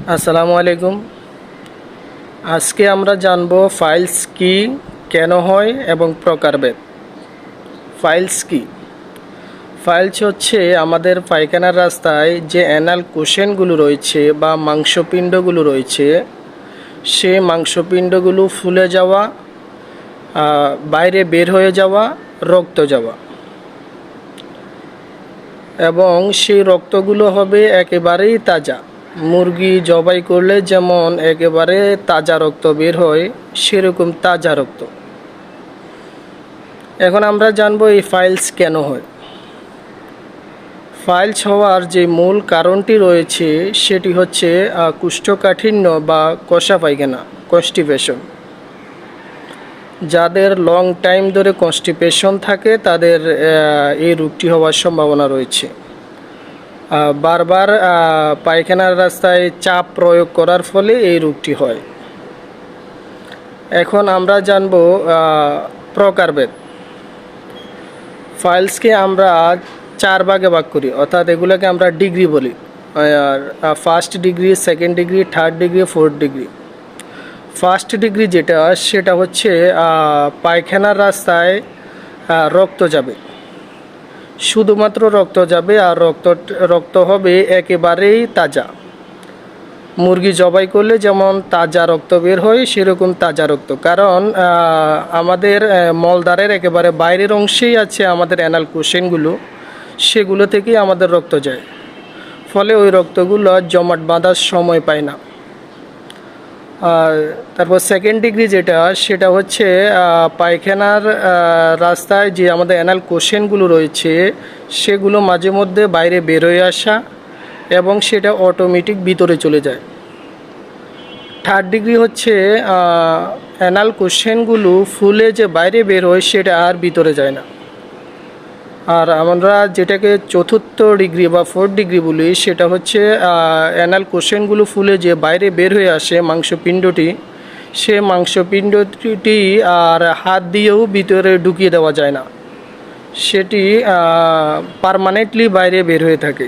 আসসালামু আলাইকুম। আজকে আমরা জানব ফাইলস কি, কেন হয় এবং প্রকারভেদ। ফাইলস কি? ফাইলস হচ্ছে আমাদের পায়খানার রাস্তায় যে অ্যানাল কোষেনগুলো রয়েছে বা মাংসপিণ্ডগুলো রয়েছে, সে মাংসপিণ্ডগুলো ফুলে যাওয়া, বাইরে বের হয়ে যাওয়া, রক্ত যাওয়া, এবং সেই রক্তগুলো হবে একেবারেই তাজা। মুরগি জবাই করলে যেমন একেবারে তাজা রক্ত বের হয়, সেরকম তাজা রক্ত। এখন আমরা জানবো এই ফাইলস কেন হয়। ফাইলস হওয়ার যে মূল কারণটি রয়েছে সেটি হচ্ছে কোষ্ঠকাঠিন্য বা কষা পায়খানা, কনস্টিপেশন। যাদের লং টাইম ধরে কনস্টিপেশন থাকে তাদের এই রোগটি হওয়ার সম্ভাবনা রয়েছে। বারবার পায়খানার রাস্তায় চাপ প্রয়োগ করার ফলে এই রোগটি হয়। এখন আমরা জানব প্রকারভেদ। ফাইলসকে আমরা 4 ভাগে ভাগ করি, অর্থাৎ এগুলোকে আমরা ডিগ্রি বলি। First degree, second degree, third degree, fourth degree. First degree সেটা হচ্ছে পায়খানার রাস্তায় রক্ত যাবে, শুধুমাত্র রক্ত যাবে, আর রক্ত হবে একেবারেই তাজা। মুরগি জবাই করলে যেমন তাজা রক্ত বের হয়, সেরকম তাজা রক্ত। কারণ আমাদের মলদ্বারের একেবারে বাইরের অংশেই আছে আমাদের অ্যানাল কোষেনগুলো, সেগুলো থেকেই আমাদের রক্ত যায়, ফলে ওই রক্তগুলো জমাট বাঁধার সময় পায় না। আর তারপর সেকেন্ড ডিগ্রি সেটা হচ্ছে পায়খানার রাস্তায় যে আমাদের অ্যানাল কোষেনগুলো রয়েছে, সেগুলো মাঝে মধ্যে বাইরে বের হয়ে আসা, এবং সেটা অটোমেটিক ভিতরে চলে যায়। থার্ড ডিগ্রি হচ্ছে অ্যানাল কোষেনগুলো ফুলে যে বাইরে বের হয়, সেটা আর ভিতরে যায় না। আর আমরা যেটাকে চতুর্থ ডিগ্রি বা ফোর্থ ডিগ্রি বলি, সেটা হচ্ছে অ্যানাল কোষেনগুলো ফুলে যে বাইরে বের হয়ে আসে মাংসপিণ্ডটি, সে মাংসপিণ্ডটি আর হাত দিয়েও ভিতরে ঢুকিয়ে দেওয়া যায় না, সেটি পার্মানেন্টলি বাইরে বের হয়ে থাকে।